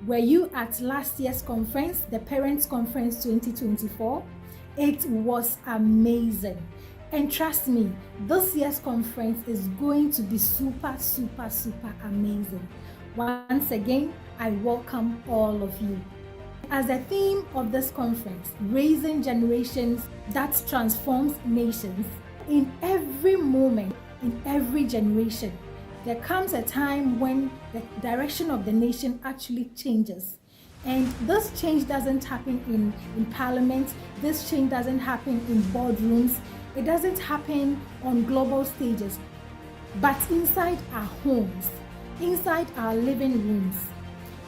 Were you at last year's conference, the Parents Conference 2024? It was amazing. And trust me, this year's conference is going to be super amazing. Once again, I welcome all of you. As the theme of this conference, raising generations that transforms nations, in every moment, in every generation, there comes a time when the direction of the nation actually changes. And this change doesn't happen in parliament, this change doesn't happen in boardrooms, it doesn't happen on global stages, but inside our homes, inside our living rooms.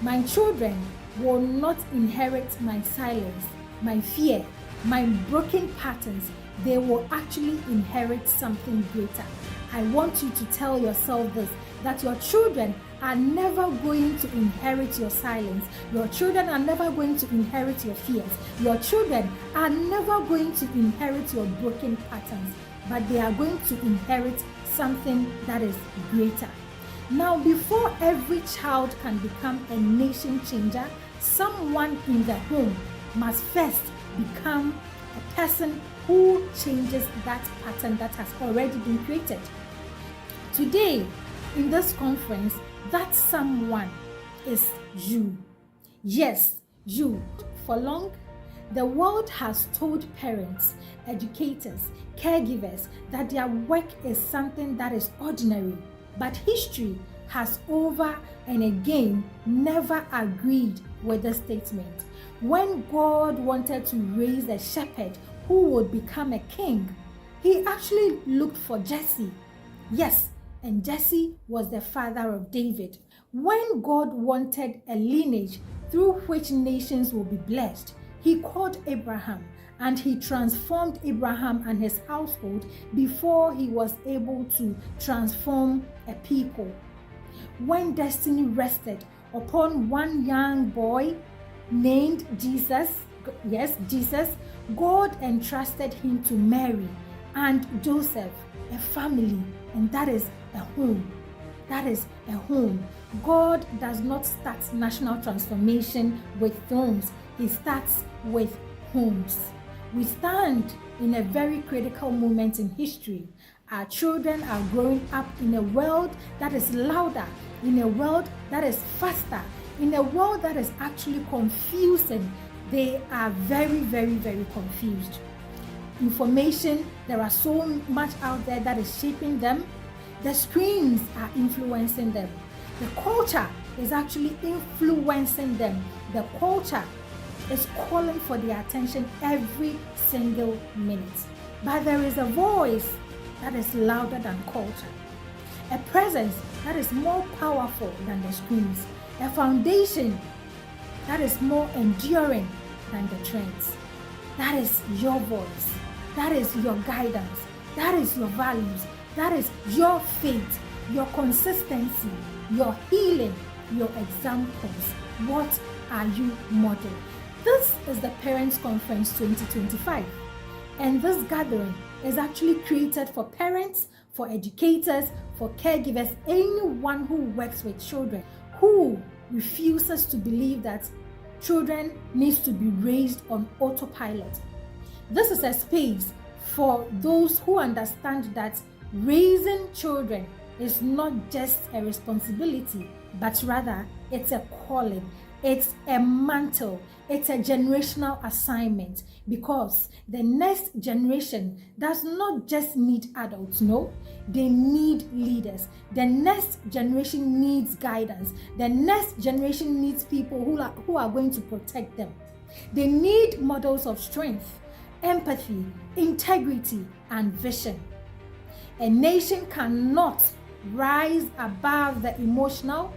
My children will not inherit my silence, my fear, my broken patterns. They will actually inherit something greater. I want you to tell yourself this, that your children are never going to inherit your silence. Your children are never going to inherit your fears. Your children are never going to inherit your broken patterns, but they are going to inherit something that is greater. Now, before every child can become a nation changer, someone in the home must first become a person who changes that pattern that has already been created. Today, in this conference, that someone is you. Yes, you. For long, the world has told parents, educators, caregivers that their work is something that is ordinary. But history has over and again never agreed with the statement. When God wanted to raise a shepherd who would become a king, he actually looked for Jesse. Yes, and Jesse was the father of David. When God wanted a lineage through which nations will be blessed, he called Abraham and he transformed Abraham and his household before he was able to transform a people. When destiny rested upon one young boy named Jesus, God entrusted him to Mary and Joseph, a family, and that is a home. That is a home. God does not start national transformation with thrones. He starts with homes. We stand in a very critical moment in history. Our children are growing up in a world that is louder, in a world that is faster, in a world that is actually confusing. They are very confused. Information, there are so much out there that is shaping them. The screens are influencing them. The culture is actually influencing them. The culture is calling for their attention every single minute. But there is a voice that is louder than culture. A presence that is more powerful than the screens. A foundation that is more enduring than the trends. That is your voice. That is your guidance. That is your values. That is your faith, your consistency, your healing, your examples. What are you modeling? This is the Parents Conference 2025. And this gathering is actually created for parents, for educators, for caregivers, anyone who works with children, who refuses to believe that children needs to be raised on autopilot. This is a space for those who understand that raising children is not just a responsibility, but rather it's a calling, it's a mantle, it's a generational assignment, because the next generation does not just need adults, no, they need leaders. The next generation needs guidance. The next generation needs people who are going to protect them. They need models of strength, empathy, integrity, and vision. A nation cannot rise above the emotional,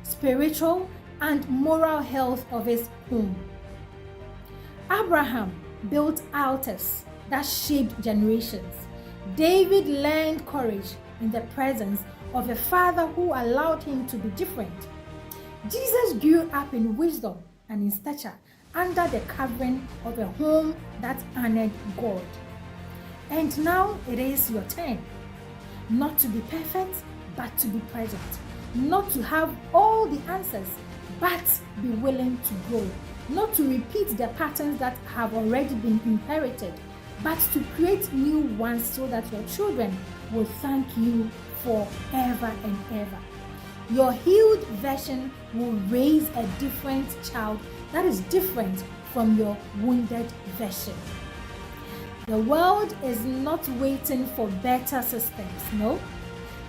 spiritual, and moral health of its home. Abraham built altars that shaped generations. David learned courage in the presence of a father who allowed him to be different. Jesus grew up in wisdom and in stature under the covering of a home that honored God. And now it is your turn. Not to be perfect, but to be present. Not to have all the answers, but be willing to grow. Not to repeat the patterns that have already been inherited, but to create new ones so that your children will thank you forever and ever. Your healed version will raise a different child that is different from your wounded version. The world is not waiting for better systems, no.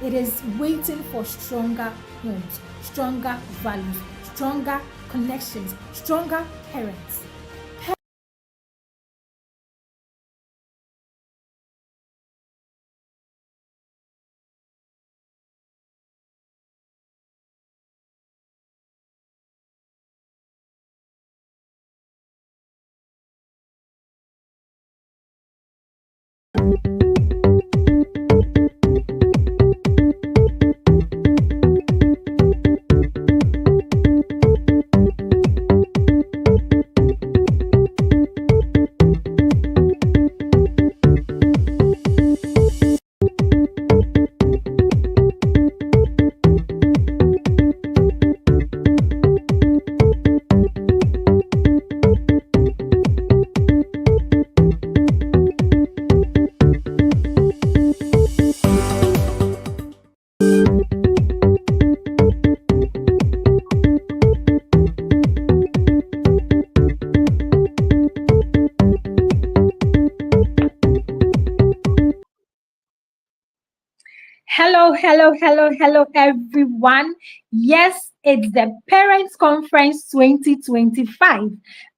It is waiting for stronger homes, stronger values, stronger connections, stronger parents. Hello, everyone. Yes, it's the Parents Conference 2025,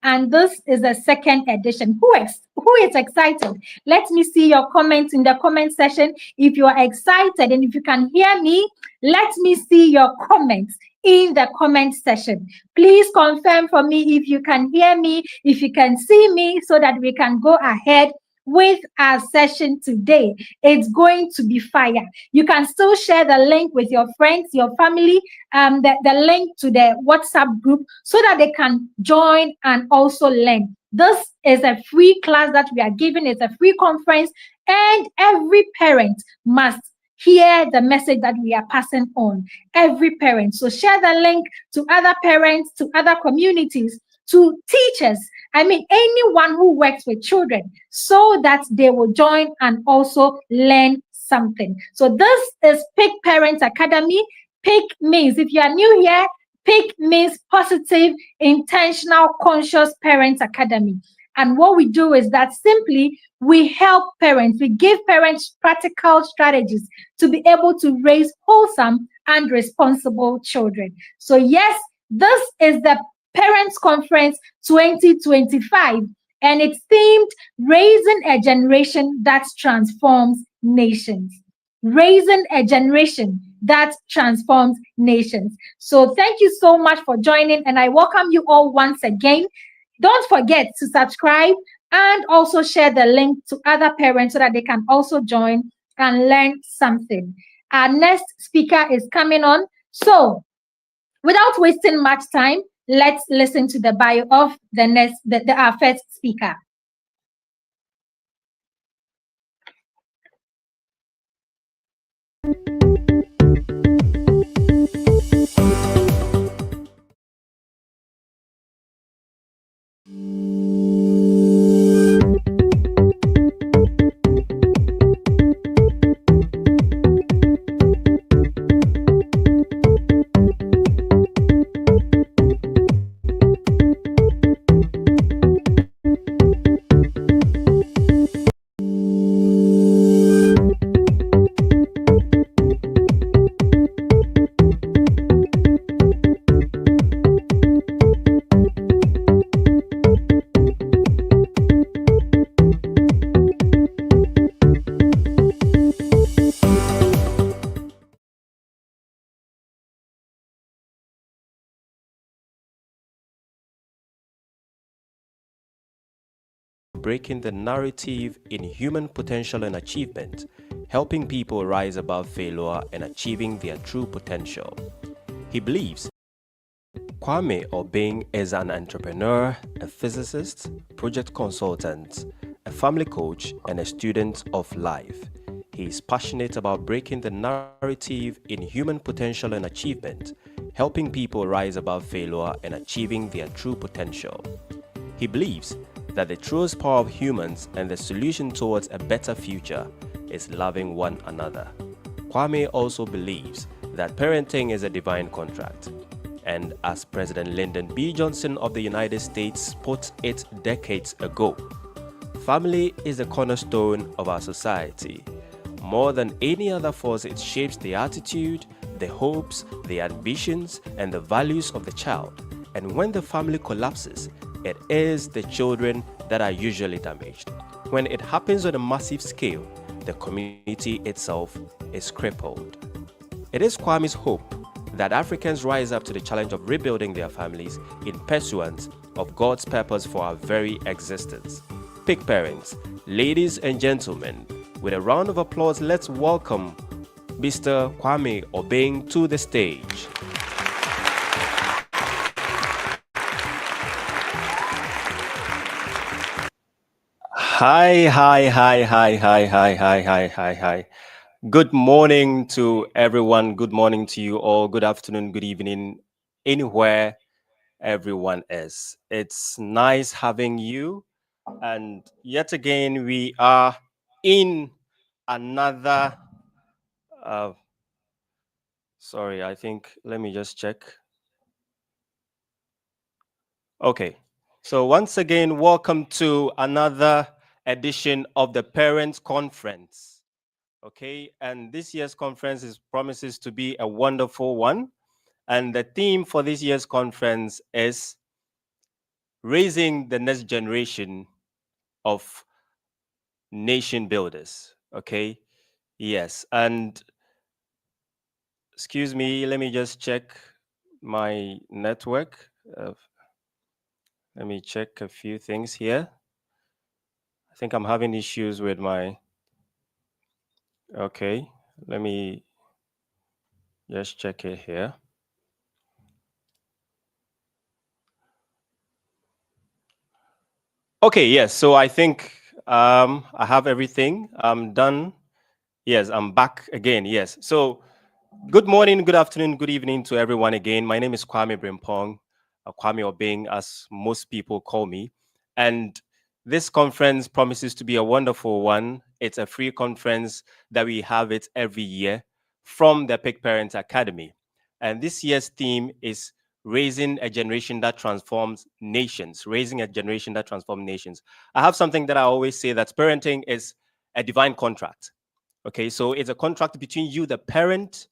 and this is the second edition. Who is excited? Let me see your comments in the comment section. If you are excited and if you can hear me, let me see your comments in the comment section. Please confirm for me if you can hear me, if you can see me, so that we can go ahead with our session today. It's going to be fire. You can still share the link with your friends, your family, the link to the WhatsApp group so that they can join and also learn. This is a free class that we are giving. It's a free conference, and every parent must hear the message that we are passing on. Every parent. So share the link to other parents, to other communities, to teachers. I mean, anyone who works with children, so that they will join and also learn something. So this is Pick Parents Academy. Pick means, if you are new here, Pick means Positive, Intentional, Conscious Parents Academy. And what we do is that simply we help parents, we give parents practical strategies to be able to raise wholesome and responsible children. So yes, this is the Parents Conference 2025, and it's themed Raising a Generation That Transforms Nations. Raising a generation that transforms nations. So thank you so much for joining, and I welcome you all once again. Don't forget to subscribe and also share the link to other parents so that they can also join and learn something. Our next speaker is coming on. So without wasting much time, let's listen to the bio of our first speaker. breaking the narrative in human potential and achievement, helping people rise above failure and achieving their true potential. He believes Kwame Obeng is an entrepreneur, a physicist, project consultant, a family coach, and a student of life. He is passionate about breaking the narrative in human potential and achievement, helping people rise above failure and achieving their true potential. He believes that the truest power of humans and the solution towards a better future is loving one another. Kwame also believes that parenting is a divine contract. And as President Lyndon B. Johnson of the United States put it decades ago, family is the cornerstone of our society. More than any other force, it shapes the attitude, the hopes, the ambitions, and the values of the child. And when the family collapses, it is the children that are usually damaged. When it happens on a massive scale, the community itself is crippled. It is Kwame's hope that Africans rise up to the challenge of rebuilding their families in pursuance of God's purpose for our very existence. Pick parents, ladies and gentlemen, with a round of applause, let's welcome Mr. Kwame Obeng to the stage. Hi, hi, hi, hi, hi, hi, hi, hi, hi, hi. Good morning to everyone. Good morning to you all. Good afternoon, good evening, anywhere everyone is. It's nice having you. And yet again, we are in another. Uh, sorry, I think, let me just check. Okay. So, once again, welcome to another edition of the Parents Conference. Okay. And this year's conference promises to be a wonderful one. And the theme for this year's conference is raising the next generation of nation builders. Okay. Yes. And excuse me, let me just check my network. Let me check a few things here. I think I'm having issues with my. Okay. Let me just check it here. Okay. Yes. So I think I have everything. I'm done. Yes. I'm back again. Yes. So good morning, good afternoon, good evening to everyone again. My name is Kwame Brimpong, Kwame Obeng, as most people call me. And this conference promises to be a wonderful one. It's a free conference that we have it every year from the Pick Parents Academy. And this year's theme is raising a generation that transforms nations, raising a generation that transforms nations. I have something that I always say that parenting is a divine contract. Okay, so it's a contract between you, the parent,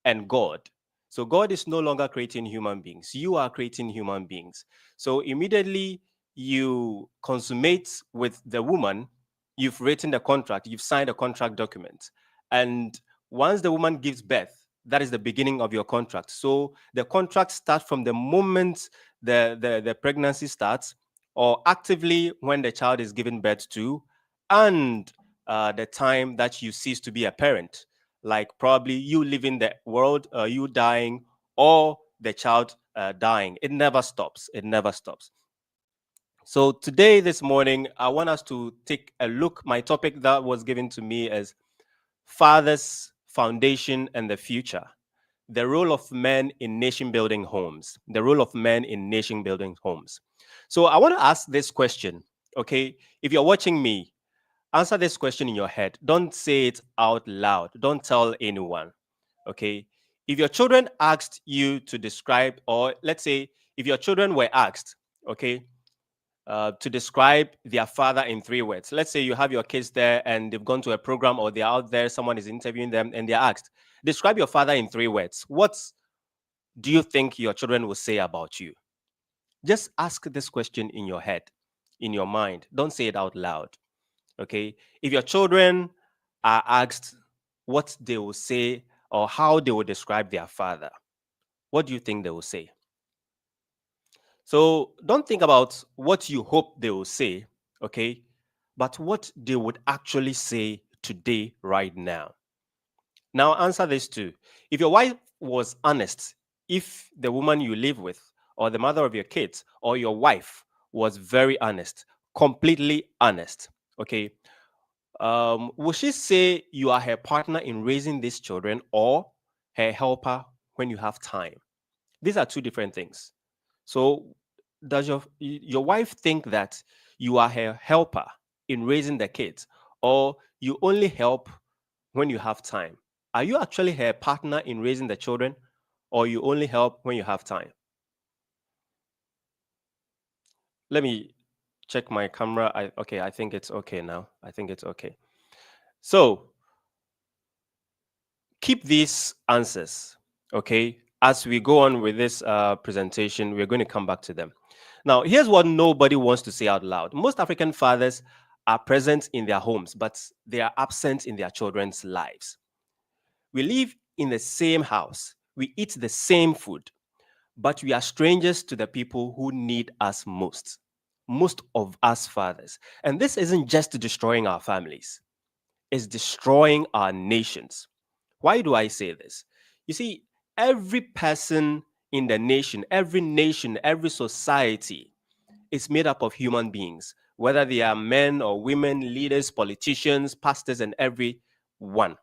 and God. So God is no longer creating human beings. You are creating human beings. So immediately you consummate with the woman, you've written the contract, you've signed a contract document. And once the woman gives birth, that is the beginning of your contract. So the contract starts from the moment the pregnancy starts, or actively when the child is given birth to, and the time that you cease to be a parent, like probably you leaving the world, you dying, or the child dying. It never stops. It never stops. So today, this morning, I want us to take a look. My topic that was given to me is Fathers, Foundation, and the Future. The role of men in nation building homes. The role of men in nation building homes. So I want to ask this question, okay? If you're watching me, answer this question in your head. Don't say it out loud. Don't tell anyone. Okay. If your children asked you to describe, or let's say if your children were asked, okay, to describe their father in 3 words. Let's say you have your kids there and they've gone to a program or they're out there, someone is interviewing them and they're asked, describe your father in 3 words. What do you think your children will say about you? Just ask this question in your head, in your mind. Don't say it out loud. Okay. If your children are asked what they will say or how they will describe their father, what do you think they will say? So don't think about what you hope they will say. Okay. but what they would actually say today, right now. Now, answer this too. If your wife was honest, if the woman you live with, or the mother of your kids, or your wife was very honest, completely honest, okay, will she say you are her partner in raising these children or her helper when you have time? These are two different things. So, does your wife think that you are her helper in raising the kids, or you only help when you have time? Are you actually her partner in raising the children, or you only help when you have time? Let me check my camera. Okay, I think it's okay now. I think it's okay. So, keep these answers, okay? As we go on with this presentation, we're going to come back to them. Now, here's what nobody wants to say out loud. Most African fathers are present in their homes, but they are absent in their children's lives. We live in the same house, we eat the same food, but we are strangers to the people who need us most. Most of us fathers. And this isn't just destroying our families, it's destroying our nations. Why do I say this? You see, every person in the nation, every society is made up of human beings, whether they are men or women, leaders, politicians, pastors, and every one.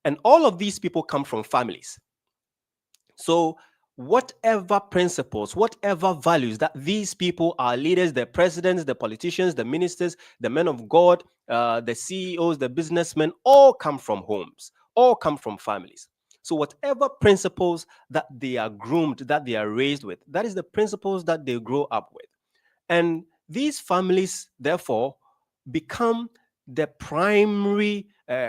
And all of these people come from families. So, whatever principles, whatever values that these people, our leaders, the presidents, the politicians, the ministers, the men of God, the CEOs, the businessmen, all come from homes, all come from families. So, whatever principles that they are groomed, that they are raised with, that is the principles that they grow up with. And these families, therefore, become the primary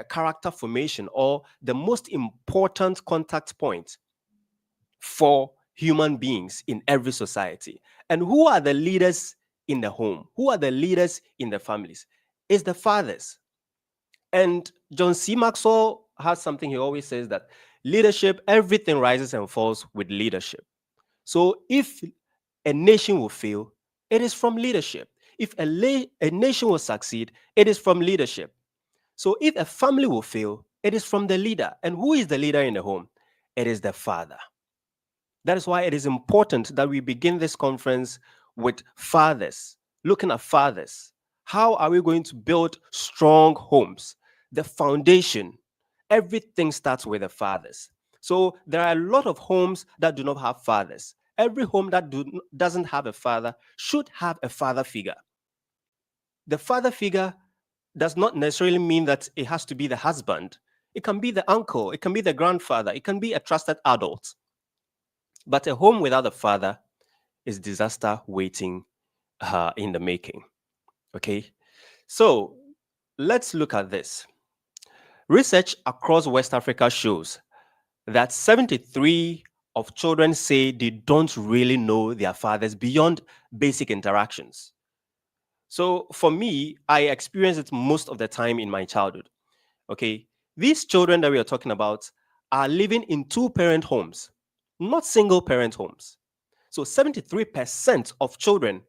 character formation or the most important contact point for human beings in every society. And who are the leaders in the home? Who are the leaders in the families? It's the fathers. And John C. Maxwell has something he always says that leadership, everything rises and falls with leadership. So if a nation will fail, it is from leadership. If a nation will succeed, it is from leadership. So if a family will fail, it is from the leader. And who is the leader in the home? It is the father. That is why it is important that we begin this conference with fathers, looking at fathers. How are we going to build strong homes? The foundation, everything starts with the fathers. So there are a lot of homes that do not have fathers. Every home that doesn't have a father should have a father figure. The father figure does not necessarily mean that it has to be the husband. It can be the uncle, it can be the grandfather, it can be a trusted adult. But a home without a father is disaster waiting in the making. Okay, so let's look at this. Research across West Africa shows that 73 of children say they don't really know their fathers beyond basic interactions. So for me, I experienced it most of the time in my childhood. Okay, these children that we are talking about are living in two-parent homes, not single-parent homes. So 73% of children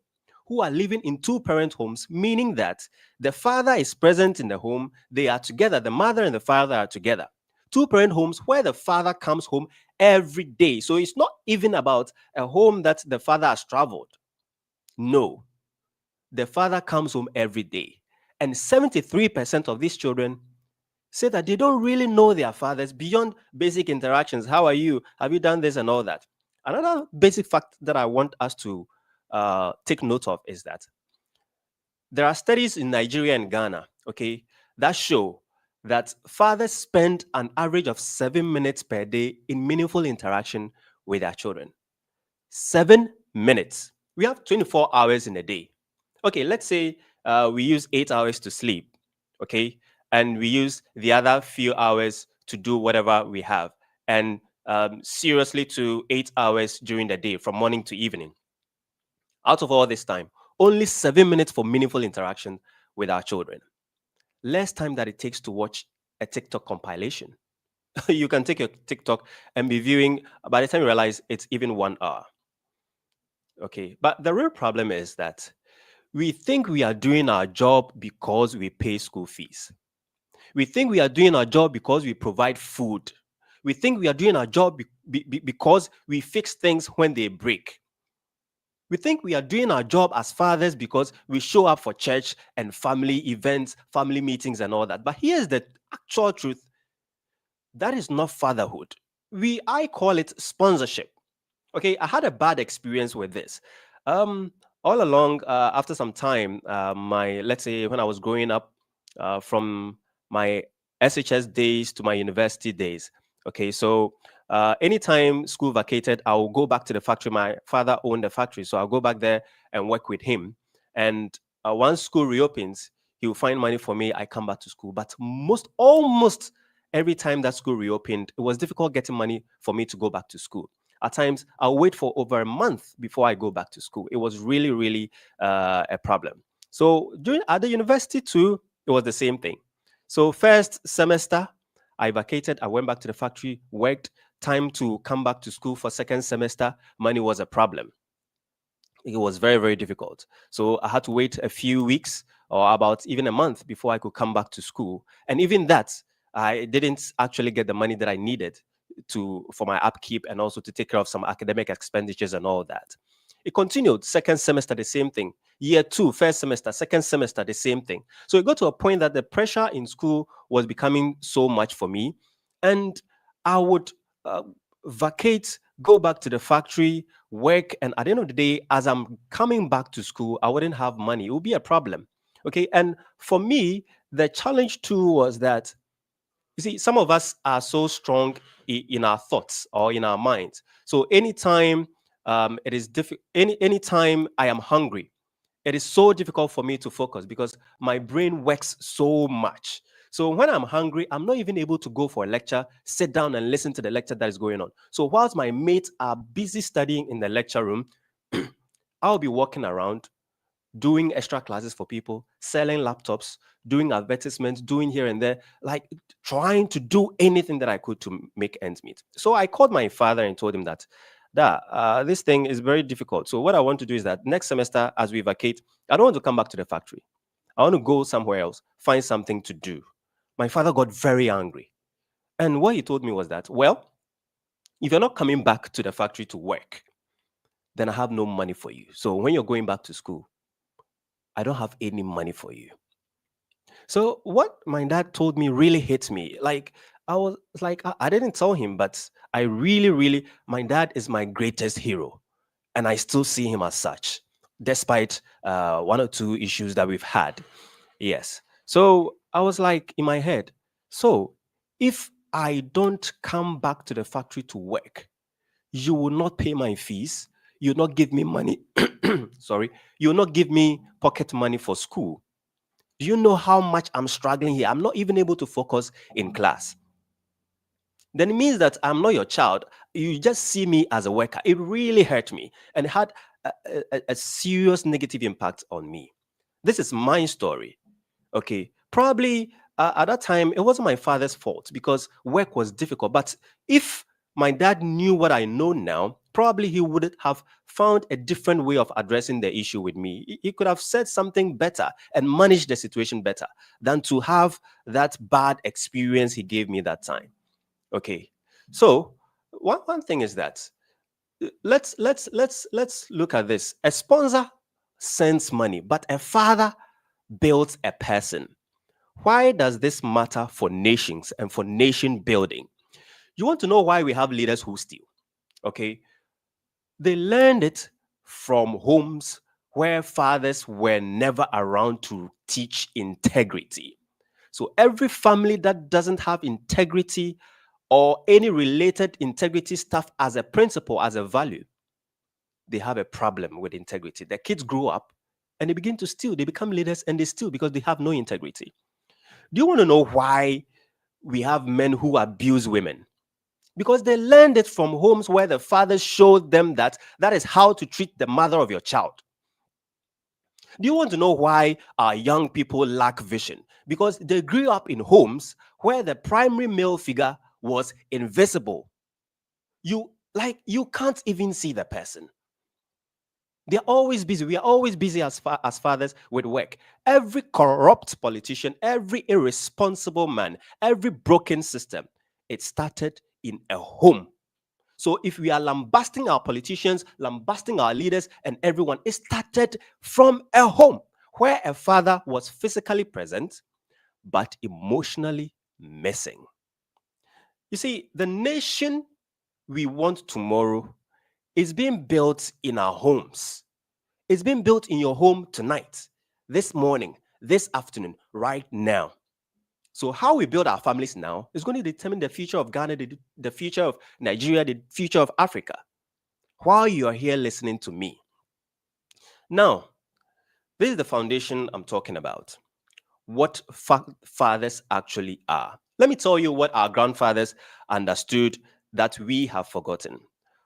who are living in two-parent homes, meaning that the father is present in the home, they are together, the mother and the father are together. Two-parent homes where the father comes home every day. So it's not even about a home that the father has traveled. No, the father comes home every day. And 73% of these children say that they don't really know their fathers beyond basic interactions. How are you? Have you done this and all that? Another basic fact that I want us to take note of is that there are studies in Nigeria and Ghana, okay, that show that fathers spend an average of 7 minutes per day in meaningful interaction with their children. 7 minutes. We have 24 hours in a day. Okay, let's say we use 8 hours to sleep, okay, and we use the other few hours to do whatever we have, and seriously to 8 hours during the day from morning to evening. Out of all this time, only 7 minutes for meaningful interaction with our children. Less time that it takes to watch a TikTok compilation. You can take your TikTok and be viewing, by the time you realize it's even 1 hour. Okay. But the real problem is that We think we are doing our job because we pay school fees. We think we are doing our job because we provide food. We think we are doing our job because we fix things when they break. We think we are doing our job as fathers because we show up for church and family events, family meetings, and all that. But here's the actual truth: that is not fatherhood. I call it sponsorship. Okay, I had a bad experience with this. Um, all along, after some time, let's say when I was growing up, from my SHS days to my university days. Okay, so anytime school vacated, I'll go back to the factory. My father owned the factory, so I'll go back there and work with him. And once school reopens, he will find money for me. I come back to school, but almost every time that school reopened, it was difficult getting money for me to go back to school. At times, I'll wait for over a month before I go back to school. It was really, really a problem. So during at the university too, it was the same thing. So first semester, I vacated. I went back to the factory, worked. Time to come back to school for second semester, money was a problem. It was very, very difficult. So I had to wait a few weeks or about even a month before I could come back to school. And even that, I didn't actually get the money that I needed for my upkeep and also to take care of some academic expenditures and all that. It continued. Second semester, the same thing. Year two, first semester, second semester, the same thing. So it got to a point that the pressure in school was becoming so much for me. And I would vacate, go back to the factory, work. And at the end of the day, as I'm coming back to school, I wouldn't have money. It would be a problem. Okay. And for me, the challenge too was that, you see, some of us are so strong in our thoughts or in our minds. So anytime it is difficult, anytime I am hungry, it is so difficult for me to focus because my brain works so much. So when I'm hungry, I'm not even able to go for a lecture, sit down and listen to the lecture that is going on. So whilst my mates are busy studying in the lecture room, I'll be walking around doing extra classes for people, selling laptops, doing advertisements, doing here and there, like trying to do anything that I could to make ends meet. So I called my father and told him that, this thing is very difficult. So what I want to do is that next semester, as we vacate, I don't want to come back to the factory. I want to go somewhere else, find something to do. My father got very angry. And what he told me was that, well, if you're not coming back to the factory to work, then I have no money for you. So when you're going back to school, I don't have any money for you. So what my dad told me really hit me. Like I was like, I didn't tell him, but I really, really, my dad is my greatest hero, and I still see him as such, despite one or two issues that we've had. Yes. So I was like in my head, so if I don't come back to the factory to work, you will not pay my fees. You'll not give me money. Sorry. You'll not give me pocket money for school. Do you know how much I'm struggling here? I'm not even able to focus in class. Then it means that I'm not your child. You just see me as a worker. It really hurt me and had a serious negative impact on me. This is my story. Okay. Probably at that time, it wasn't my father's fault because work was difficult. But if my dad knew what I know now, probably he would have found a different way of addressing the issue with me. He could have said something better and managed the situation better than to have that bad experience he gave me that time. Okay. So one thing is that let's look at this. A sponsor sends money, but a father builds a person. Why does this matter for nations and for nation building? You want to know why we have leaders who steal? Okay. They learned it from homes where fathers were never around to teach integrity. So every family that doesn't have integrity or any related integrity stuff as a principle, as a value, they have a problem with integrity. The kids grow up and they begin to steal. They become leaders and they steal because they have no integrity. Do you want to know why we have men who abuse women? Because they learned it from homes where the fathers showed them that that is how to treat the mother of your child. Do you want to know why our young people lack vision? Because they grew up in homes where the primary male figure was invisible. You can't even see the person. They're always busy. We are always busy as fathers with work. Every corrupt politician, every irresponsible man, every broken system, it started in a home. So if we are lambasting our politicians, lambasting our leaders, and everyone, it started from a home where a father was physically present but emotionally missing. You see, the nation we want tomorrow is being built in our homes. It's being built in your home tonight, this morning, this afternoon, right now. So, how we build our families now is going to determine the future of Ghana, the future of Nigeria, the future of Africa, while you are here listening to me. Now, this is the foundation I'm talking about. What fathers actually are. Let me tell you what our grandfathers understood that we have forgotten.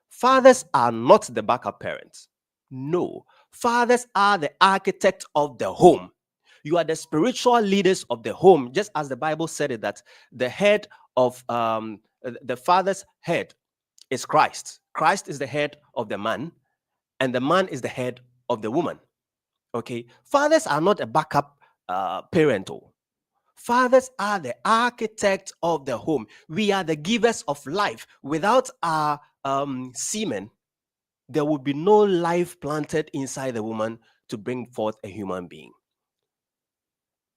Fathers are not the backup parents. No, fathers are the architect of the home. You are the spiritual leaders of the home, just as the Bible said it, that the head of the father's head is Christ. Christ is the head of the man, and the man is the head of the woman. Okay, fathers are not a backup parental. Fathers are the architect of the home. We are the givers of life. Without our semen, there would be no life planted inside the woman to bring forth a human being.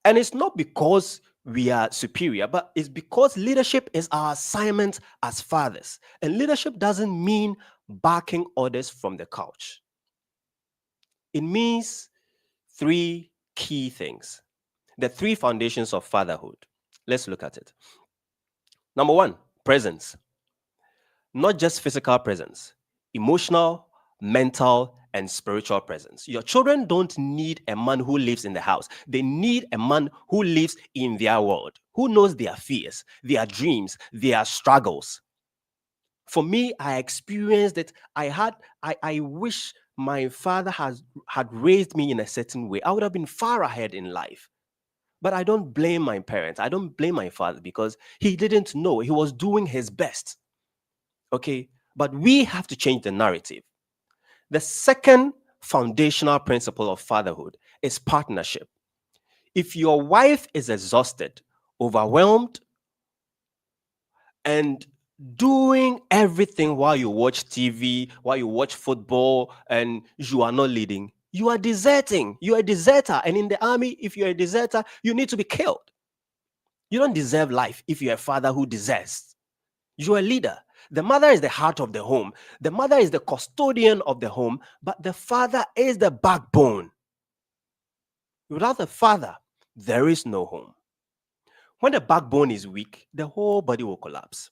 And it's not because we are superior, but it's because leadership is our assignment as fathers. And leadership doesn't mean barking orders from the couch. It means three key things. The three foundations of fatherhood. Let's look at it. Number one, presence. Not just physical presence, emotional, mental, and spiritual presence. Your children don't need a man who lives in the house. They need a man who lives in their world, who knows their fears, their dreams, their struggles. For me, I experienced it. I wish my father had raised me in a certain way. I would have been far ahead in life. But I don't blame my parents. I don't blame my father because he didn't know. He was doing his best. Okay. But we have to change the narrative. The second foundational principle of fatherhood is partnership. If your wife is exhausted, overwhelmed, and doing everything while you watch TV, while you watch football, and you are not leading, you are deserting. You are a deserter. And in the army, if you're a deserter, you need to be killed. You don't deserve life if you're a father who deserts. You're a leader. The mother is the heart of the home. The mother is the custodian of the home, but the father is the backbone. Without the father, there is no home. When the backbone is weak, the whole body will collapse.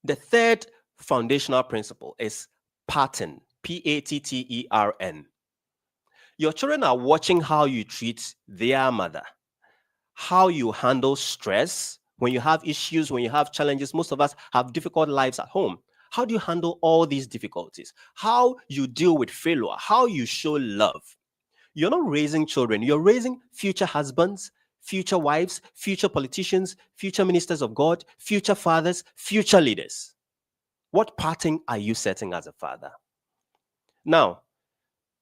The third foundational principle is pattern, Pattern. Your children are watching how you treat their mother, how you handle stress when you have issues, when you have challenges. Most of us have difficult lives at home. How do you handle all these difficulties? How you deal with failure? How you show love? You're not raising children, you're raising future husbands, future wives, future politicians, future ministers of God, future fathers, future leaders. What pattern are you setting as a father? Now,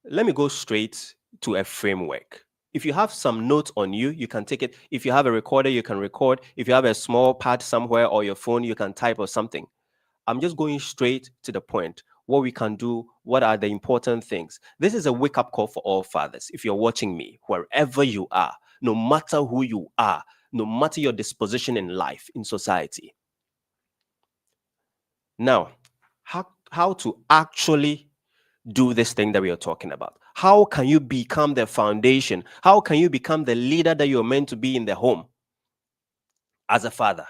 let me go straight to a framework. If you have some notes on you, you can take it. If you have a recorder, you can record. If you have a small pad somewhere or your phone, you can type or something. I'm just going straight to the point. What we can do, what are the important things? This is a wake-up call for all fathers. If you're watching me, wherever you are, no matter who you are, no matter your disposition in life, in society. Now, how to actually do this thing that we are talking about? How can you become the foundation? How can you become the leader that you're meant to be in the home as a father?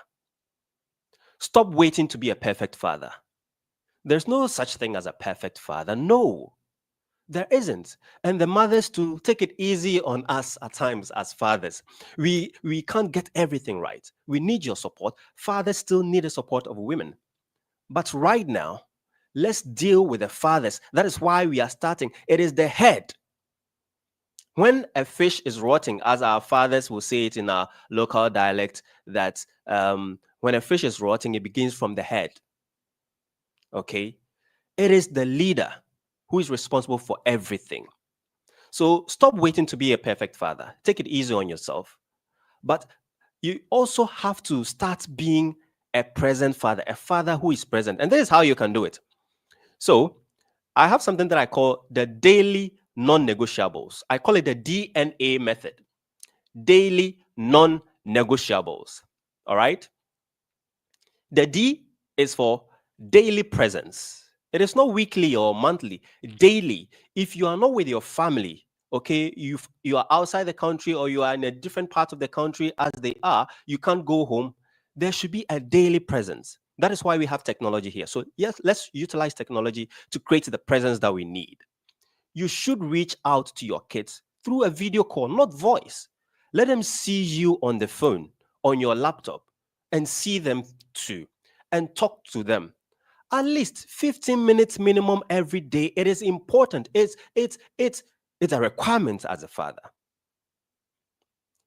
Stop waiting to be a perfect father. There's no such thing as a perfect father. No, there isn't. And the mothers to take it easy on us at times as fathers. We can't get everything right. We need your support. Fathers still need the support of women. But right now, let's deal with the fathers. That is why we are starting. It is the head. When a fish is rotting, as our fathers will say it in our local dialect, that when a fish is rotting, it begins from the head. Okay? It is the leader. who is responsible for everything. So stop waiting to be a perfect father. Take it easy on yourself. But you also have to start being a present father, a father who is present. And this is how you can do it. So I have something that I call the daily non negotiables. I call it the DNA method. Daily non negotiables. All right. The D is for daily presence. It is not weekly or monthly, daily. If you are not with your family, okay, you are outside the country or you are in a different part of the country as they are, you can't go home. There should be a daily presence. That is why we have technology here. So, yes, let's utilize technology to create the presence that we need. You should reach out to your kids through a video call, not voice. Let them see you on the phone, on your laptop, and see them too, and talk to them. At least 15 minutes minimum every day. It is important. It's a requirement as a father.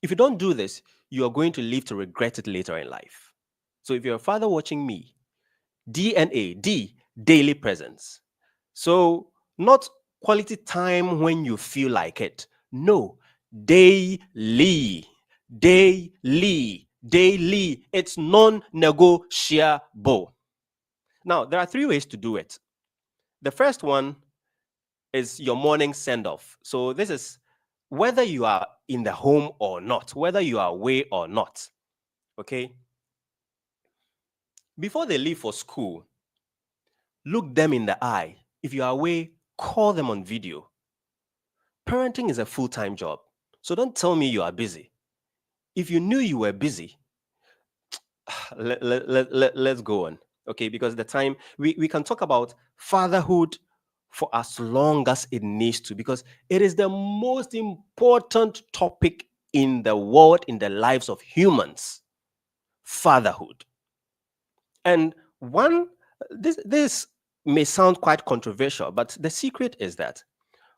If you don't do this, you are going to live to regret it later in life. So if you're a father watching me, DNA, D, daily presence. So, not quality time when you feel like it. No, daily, daily. It's non negotiable. Now, there are three ways to do it. The first one is your morning send off. So, this is whether you are in the home or not, whether you are away or not. Okay. Before they leave for school, look them in the eye. If you are away, call them on video. Parenting is a full-time job. So don't tell me you are busy. If you knew you were busy, let's go on. Okay, because the time we can talk about fatherhood for as long as it needs to, because it is the most important topic in the world, in the lives of humans. Fatherhood. And this may sound quite controversial, but the secret is that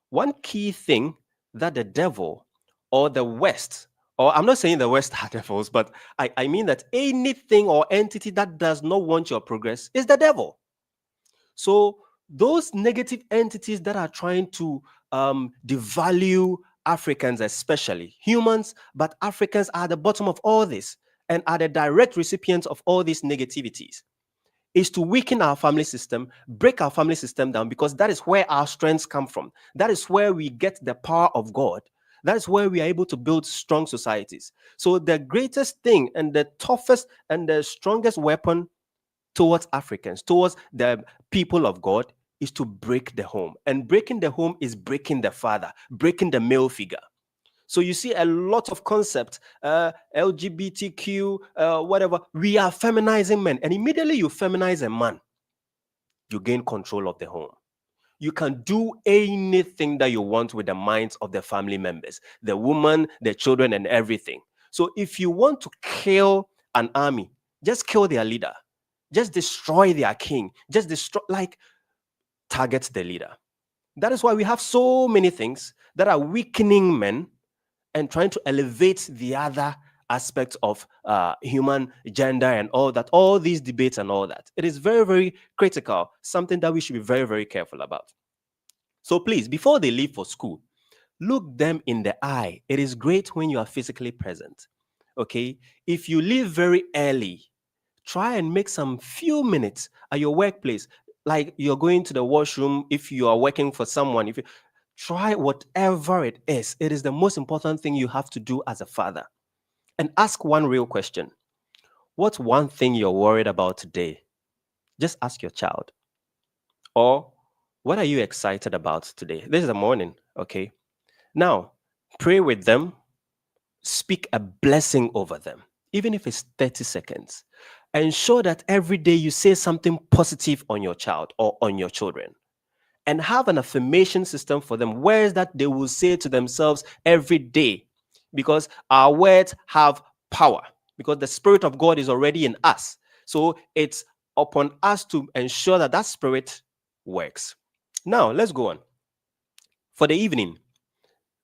one key thing that the devil or the West, or I'm not saying the West are devils, but I mean that anything or entity that does not want your progress is the devil. So those negative entities that are trying to devalue Africans, especially humans, but Africans are at the bottom of all this and are the direct recipients of all these negativities, is to weaken our family system, break our family system down, because that is where our strengths come from. That is where we get the power of God. That is where we are able to build strong societies. So the greatest thing and the toughest and the strongest weapon towards Africans, towards the people of God, is to break the home. And breaking the home is breaking the father, breaking the male figure. So you see a lot of concepts, LGBTQ, whatever. We are feminizing men. And immediately you feminize a man, you gain control of the home. You can do anything that you want with the minds of the family members, the woman, the children, and everything. So if you want to kill an army, just kill their leader. Just destroy their king. Just destroy, like, target the leader. That is why we have so many things that are weakening men and trying to elevate the other aspects of human gender and all that, all these debates and all that. It is very, very critical, something that we should be very, very careful about. So please, before they leave for school, look them in the eye. It is great when you are physically present. Okay. If you leave very early, try and make some few minutes at your workplace. Like you're going to the washroom, if you are working for someone, if you try whatever it is the most important thing you have to do as a father. And ask one real question. What's one thing you're worried about today? Just ask your child. Or what are you excited about today? This is the morning, okay? Now, pray with them, speak a blessing over them, even if it's 30 seconds. Ensure that every day you say something positive on your child or on your children. And have an affirmation system for them. Where is that they will say to themselves every day? Because our words have power, because the Spirit of God is already in us. So it's upon us to ensure that that Spirit works. Now, let's go on. For the evening,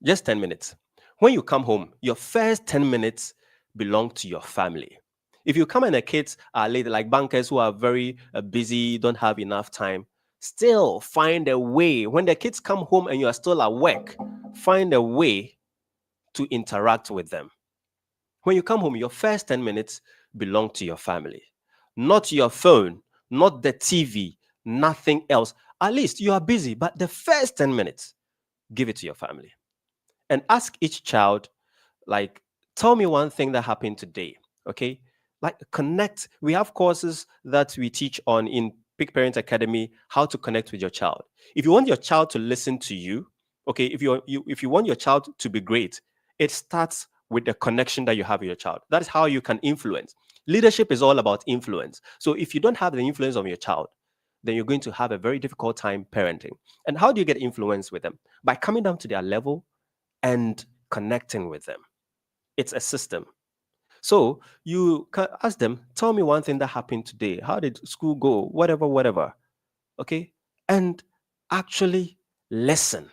just 10 minutes. When you come home, your first 10 minutes belong to your family. If you come and the kids are late, like bankers who are very busy, don't have enough time, still find a way. When the kids come home and you are still at work, find a way to interact with them. When you come home, your first 10 minutes belong to your family, not your phone, not the TV, nothing else. At least you are busy, but the first 10 minutes, give it to your family. And ask each child, like, tell me one thing that happened today. Okay. Like, connect. We have courses that we teach on in Big Parent Academy, how to connect with your child. If you want your child to listen to you, okay, if you want your child to be great, it starts with the connection that you have with your child. That is how you can influence. Leadership is all about influence. So if you don't have the influence of your child, then you're going to have a very difficult time parenting. And how do you get influence with them? By coming down to their level and connecting with them. It's a system. So you can ask them, tell me one thing that happened today. How did school go? Whatever, whatever. Okay. And actually listen.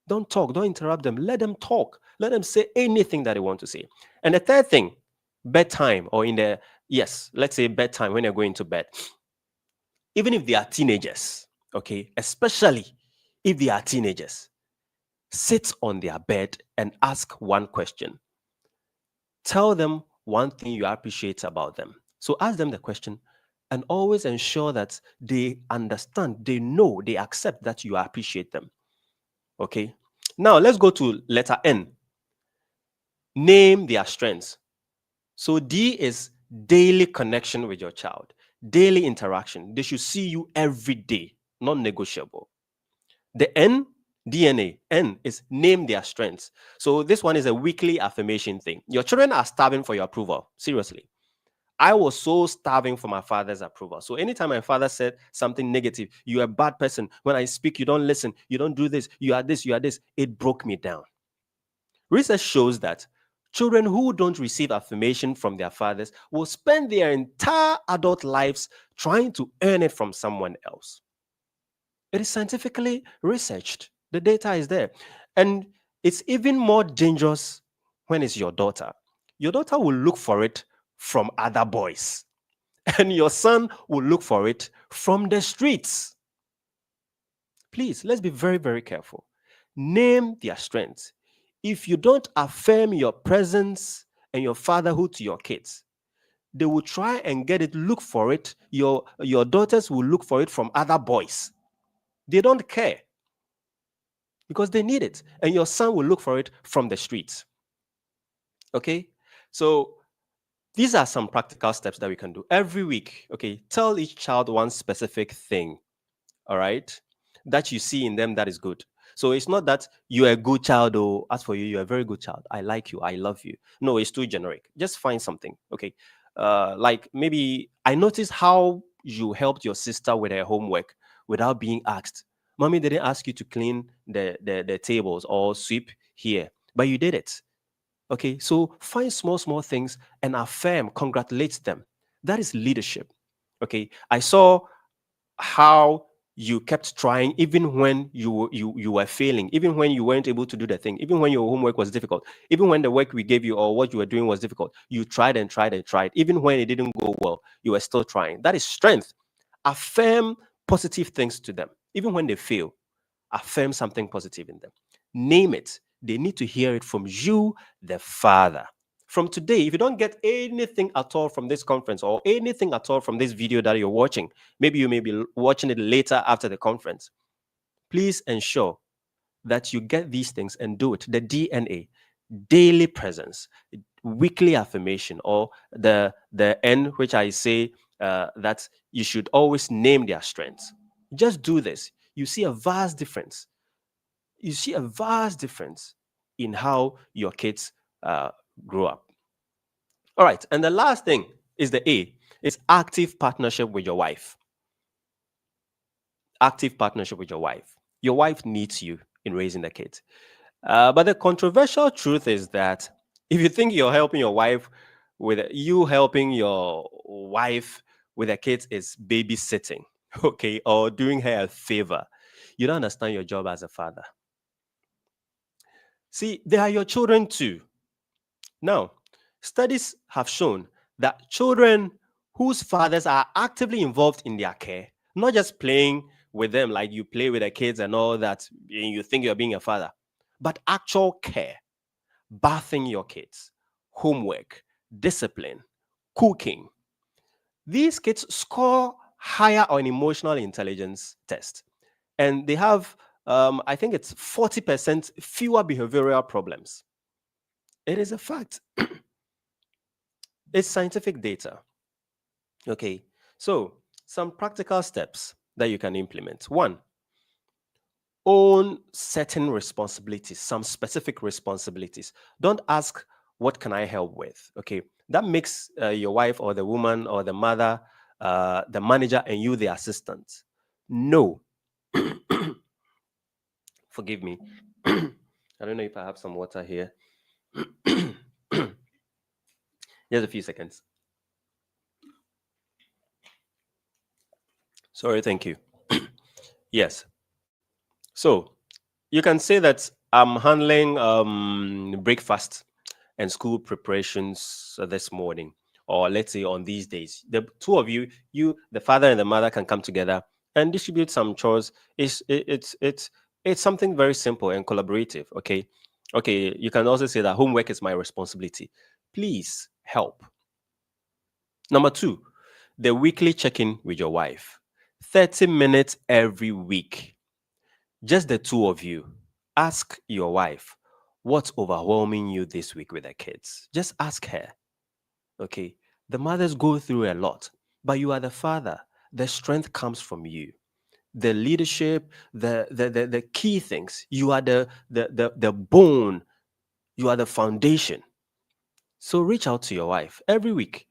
Don't talk. Don't interrupt them. Let them talk. Let them say anything that they want to say. And the third thing, bedtime, or yes, let's say bedtime when they're going to bed. Even if they are teenagers, okay, especially if they are teenagers, sit on their bed and ask one question. Tell them one thing you appreciate about them. So ask them the question and always ensure that they understand, they know, they accept that you appreciate them. Okay. Now let's go to letter N. Name their strengths. So D is daily connection with your child, daily interaction. They should see you every day, non negotiable. The N, DNA, N is name their strengths. So this one is a weekly affirmation thing. Your children are starving for your approval. Seriously. I was so starving for my father's approval. So anytime my father said something negative, you're a bad person. When I speak, you don't listen. You don't do this. You are this. You are this. It broke me down. Research shows that children who don't receive affirmation from their fathers will spend their entire adult lives trying to earn it from someone else. It is scientifically researched. The data is there. And it's even more dangerous when it's your daughter. Your daughter will look for it from other boys, and your son will look for it from the streets. Please, let's be very, very careful. Name their strengths. If you don't affirm your presence and your fatherhood to your kids, they will try and get it, look for it. Your daughters will look for it from other boys. They don't care because they need it. And your son will look for it from the streets. Okay? So these are some practical steps that we can do every week. Okay? Tell each child one specific thing, all right, that you see in them that is good. So it's not that you're a good child, or as for you, you're a very good child. I like you. I love you. No, it's too generic. Just find something. Okay. Like maybe I noticed how you helped your sister with her homework without being asked. Mommy didn't ask you to clean the tables or sweep here, but you did it. Okay. So find small, small things and affirm, congratulate them. That is leadership. Okay. I saw how you kept trying even when you were failing, even when you weren't able to do the thing, even when your homework was difficult, even when the work we gave you or what you were doing was difficult. You tried and tried and tried. Even when it didn't go well, you were still trying. That is strength. Affirm positive things to them. Even when they fail, affirm something positive in them. Name it. They need to hear it from you, the father. From today, if you don't get anything at all from this conference or anything at all from this video that you're watching, maybe you may be watching it later after the conference, please ensure that you get these things and do it. The DNA, daily presence, weekly affirmation, or the N, which I say that you should always name their strengths. Just do this. You see a vast difference. You see a vast difference in how your kids grow up. All right. And the last thing is the A. It's active partnership with your wife. Active partnership with your wife. Your wife needs you in raising the kids. But the controversial truth is that if you think you're helping your wife with you helping your wife with the kids is babysitting, okay, or doing her a favor, you don't understand your job as a father. See, they are your children too. Now, studies have shown that children whose fathers are actively involved in their care, not just playing with them, like you play with the kids and all that, and you think you're being a father. But actual care, bathing your kids, homework, discipline, cooking, these kids score higher on emotional intelligence test, and they have, I think it's 40% fewer behavioral problems. It is a fact. It's scientific data. Okay, so some practical steps that you can implement. One, own certain responsibilities, some specific responsibilities. Don't ask, what can I help with? Okay, that makes your wife or the woman or the mother the manager and you the assistant. No, forgive me. I don't know if I have some water here. Just a few seconds. Sorry, thank you. Yes. So you can say that I'm handling breakfast and school preparations this morning, or let's say on these days. The two of you, the father and the mother, can come together and distribute some chores. It's something very simple and collaborative. Okay, okay. You can also say that homework is my responsibility. Please help. Number two, the weekly check-in with your wife. 30 minutes every week, just the two of you. Ask your wife, what's overwhelming you this week with the kids? Just ask her. Okay. The mothers go through a lot, but you are the father. The strength comes from you. The leadership, the key things. You are the bone, you are the foundation. So reach out to your wife every week.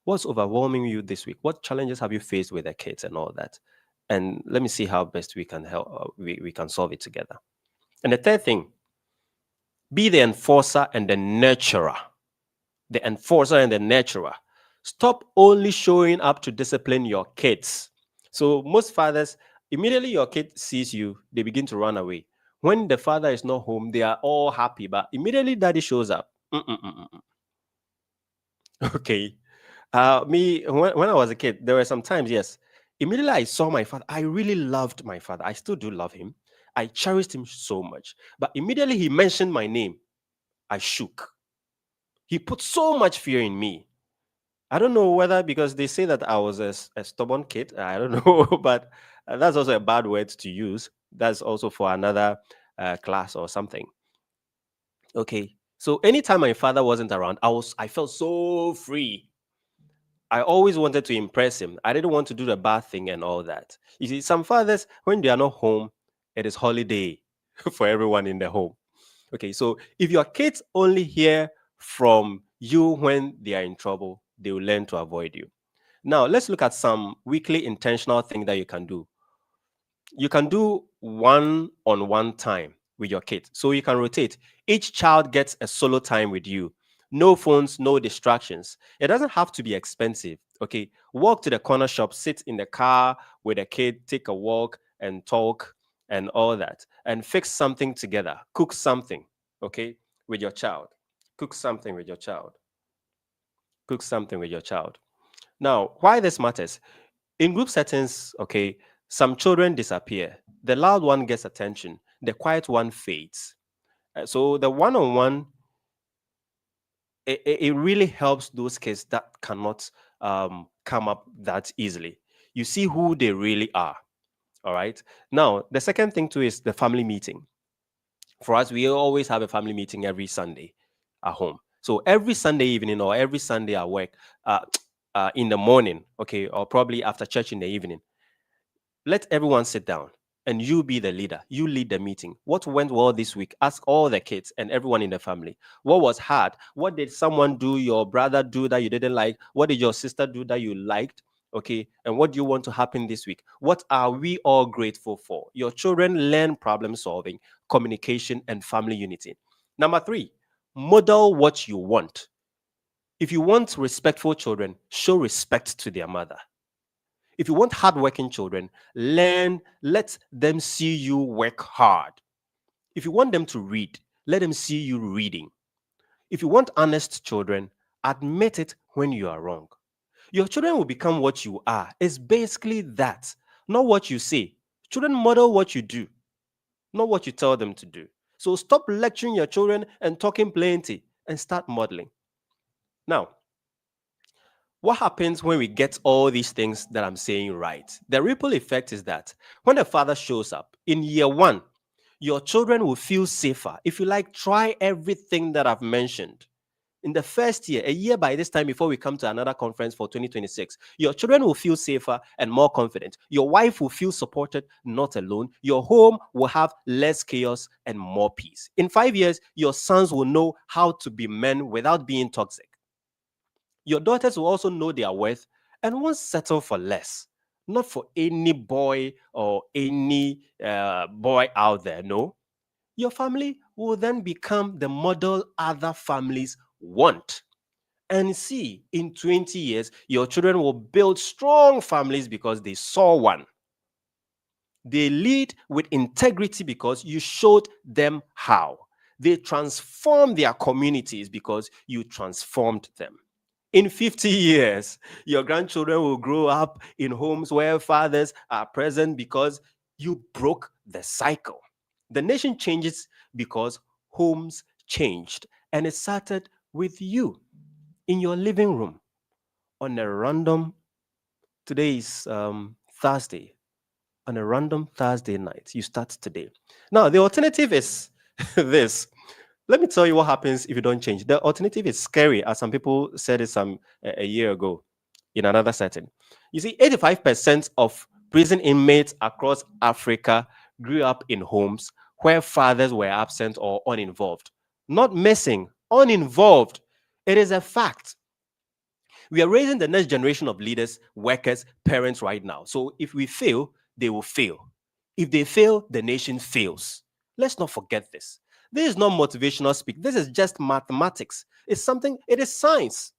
What's overwhelming you this week? What challenges have you faced with the kids and all that? And let me see how best we can help, we can solve it together. And the third thing, be the enforcer and the nurturer. The enforcer and the nurturer. Stop only showing up to discipline your kids. So most fathers, immediately your kid sees you, they begin to run away. When the father is not home, they are all happy, but immediately daddy shows up. Okay. Me, when I was a kid, there were some times, yes. Immediately I saw my father. I really loved my father. I still do love him. I cherished him so much. But immediately he mentioned my name, I shook. He put so much fear in me. I don't know whether because they say that I was a stubborn kid. I don't know, but that's also a bad word to use. That's also for another class or something. Okay. So anytime my father wasn't around, I felt so free. I always wanted to impress him. I didn't want to do the bad thing and all that. You see, some fathers, when they are not home, it is holiday for everyone in the home. Okay, so if your kids only hear from you when they are in trouble, they will learn to avoid you. Now, let's look at some weekly intentional thing that you can do. You can do one-on-one time with your kids. So you can rotate. Each child gets a solo time with you. No phones, no distractions. It doesn't have to be expensive. Okay. Walk to the corner shop, sit in the car with a kid, take a walk and talk and all that. And fix something together. Cook something, okay, with your child. Cook something with your child. Cook something with your child. Now, why this matters? In group settings, okay, some children disappear. The loud one gets attention, the quiet one fades. So the one on one, it really helps those kids that cannot come up that easily. You see who they really are. All right. Now, the second thing too is the family meeting. For us, we always have a family meeting every Sunday at home. So every Sunday evening or every Sunday at work, in the morning, okay, or probably after church in the evening, let everyone sit down and you be the leader. You lead the meeting. What went well this week? Ask all the kids and everyone in the family. What was hard? What did someone do, your brother do that you didn't like? What did your sister do that you liked? Okay. And what do you want to happen this week? What are we all grateful for? Your children learn problem solving, communication, and family unity. Number three, model what you want. If you want respectful children, show respect to their mother. If you want hardworking children, let them see you work hard. If you want them to read, let them see you reading. If you want honest children, admit it when you are wrong. Your children will become what you are. It's basically that, not what you say. Children model what you do, not what you tell them to do. So stop lecturing your children and talking plenty and start modeling. Now, what happens when we get all these things that I'm saying right? The ripple effect is that when the father shows up in year one, your children will feel safer. If you like, try everything that I've mentioned. In the first year, a year by this time before we come to another conference for 2026, your children will feel safer and more confident. Your wife will feel supported, not alone. Your home will have less chaos and more peace. In 5 years, your sons will know how to be men without being toxic. Your daughters will also know their worth and won't settle for less. Not for any boy or any boy out there, no. Your family will then become the model other families want. And see, in 20 years, your children will build strong families because they saw one. They lead with integrity because you showed them how. They transform their communities because you transformed them. In 50 years, your grandchildren will grow up in homes where fathers are present because you broke the cycle. The nation changes because homes changed, and it started with you in your living room on a random, today is Thursday, on a random Thursday night. You start today. Now, the alternative is this. Let me tell you what happens if you don't change. The alternative is scary, as some people said it a year ago in another setting. You see, 85% of prison inmates across Africa grew up in homes where fathers were absent or uninvolved. Not missing, uninvolved. It is a fact. We are raising the next generation of leaders, workers, parents right now. So if we fail, they will fail. If they fail, the nation fails. Let's not forget this. This is not motivational speak. This is just mathematics. It's something, it is science.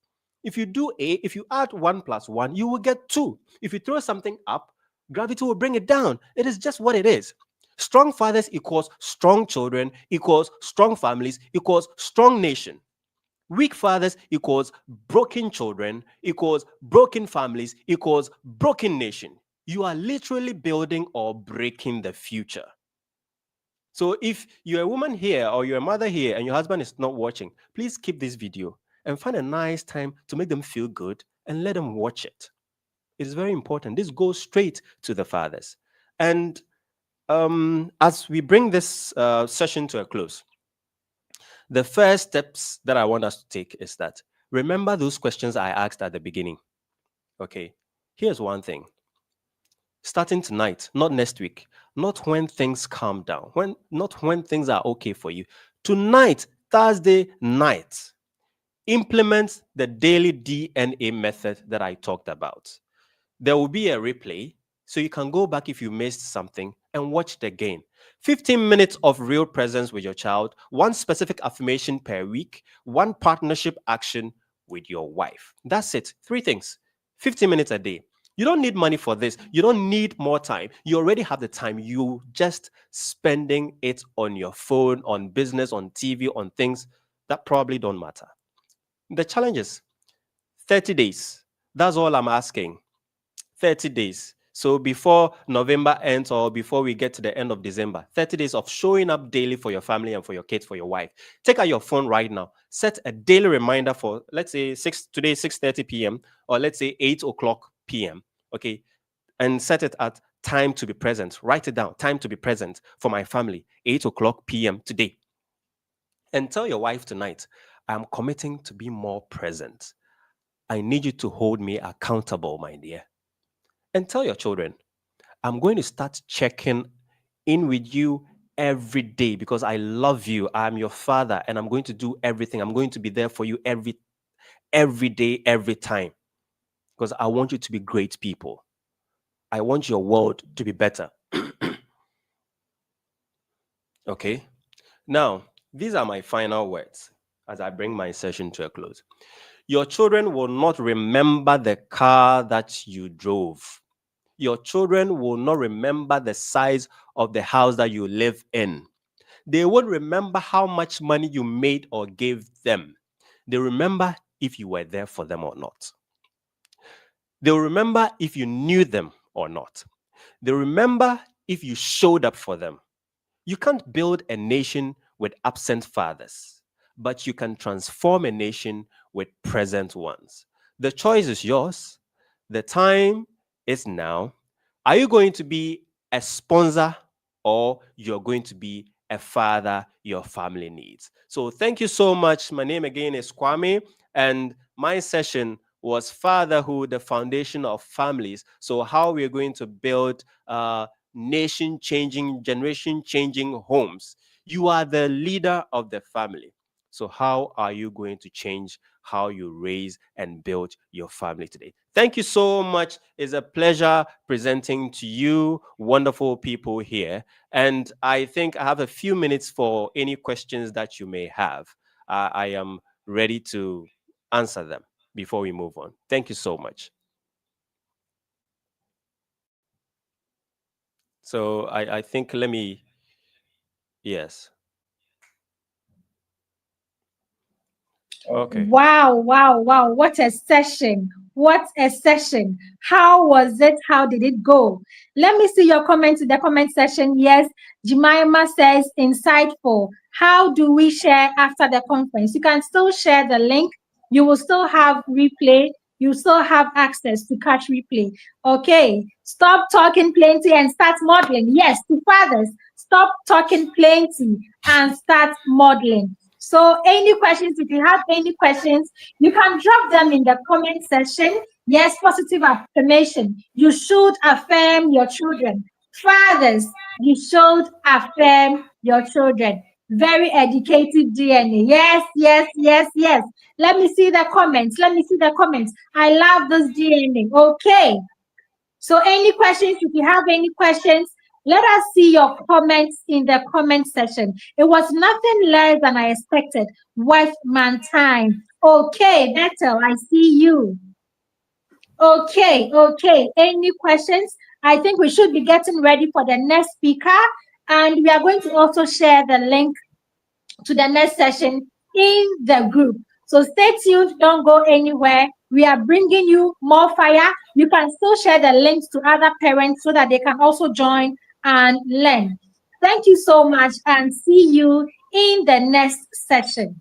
If you add 1 plus 1, you will get 2. If you throw something up, gravity will bring it down. It is just what it is. Strong fathers equals strong children, equals strong families, equals strong nation. Weak fathers equals broken children, equals broken families, equals broken nation. You are literally building or breaking the future. So if you're a woman here or you're a mother here and your husband is not watching, please keep this video and find a nice time to make them feel good and let them watch it. It is very important. This goes straight to the fathers. And as we bring this session to a close, the first steps that I want us to take is that remember those questions I asked at the beginning. Okay, here's one thing. Starting tonight, not next week, not when things calm down, not when things are okay for you. Tonight, Thursday night, implement the daily DNA method that I talked about. There will be a replay, so you can go back if you missed something and watch it again. 15 minutes of real presence with your child, one specific affirmation per week, one partnership action with your wife. That's it. 3 things. 15 minutes a day. You don't need money for this. You don't need more time. You already have the time. You just spending it on your phone, on business, on TV, on things that probably don't matter. The challenge is 30 days. That's all I'm asking. 30 days. So before November ends or before we get to the end of December, 30 days of showing up daily for your family and for your kids, for your wife. Take out your phone right now. Set a daily reminder for, let's say, today, 6:30 p.m. or let's say 8 o'clock p.m. Okay. And set it at time to be present. Write it down. Time to be present for my family, 8 o'clock p.m. today. And tell your wife tonight, I'm committing to be more present. I need you to hold me accountable, my dear. And tell your children, I'm going to start checking in with you every day because I love you. I'm your father and I'm going to do everything. I'm going to be there for you every day, every time because I want you to be great people. I want your world to be better. Okay? Now, these are my final words as I bring my session to a close. Your children will not remember the car that you drove. Your children will not remember the size of the house that you live in. They won't remember how much money you made or gave them. They remember if you were there for them or not. They'll remember if you knew them or not. They remember if you showed up for them. You can't build a nation with absent fathers, but you can transform a nation with present ones. The choice is yours. The time is now. Are you going to be a sponsor, or you're going to be a father your family needs? So thank you so much. My name again is Kwame, and my session was Fatherhood, the Foundation of Families. So how we're going to build nation changing, generation changing homes. You are the leader of the family. So, how are you going to change how you raise and build your family today? Thank you so much. It's a pleasure presenting to you, wonderful people here. And I think I have a few minutes for any questions that you may have. I am ready to answer them before we move on. Thank you so much. So, I think let me, yes. Okay. Wow, wow, wow. What a session. What a session. How was it? How did it go? Let me see your comments in the comment section. Yes, Jemima says insightful. How do we share after the conference? You can still share the link. You will still have replay. You still have access to catch replay. Okay. Stop talking plenty and start modeling. Yes, to fathers, stop talking plenty and start modeling. So, any questions, if you have any questions, you can drop them in the comment section. Yes, positive affirmation. You should affirm your children. Fathers, you should affirm your children. Very educated DNA. Yes, yes, yes, yes. Let me see the comments. Let me see the comments. I love this DNA. Okay. So any questions, if you have any questions, let us see your comments in the comment section. It was nothing less than I expected. Worth my time. Okay, Bethel, I see you. Okay, okay. Any questions? I think we should be getting ready for the next speaker. And we are going to also share the link to the next session in the group. So stay tuned, don't go anywhere. We are bringing you more fire. You can still share the links to other parents so that they can also join and learn. Thank you so much and see you in the next session.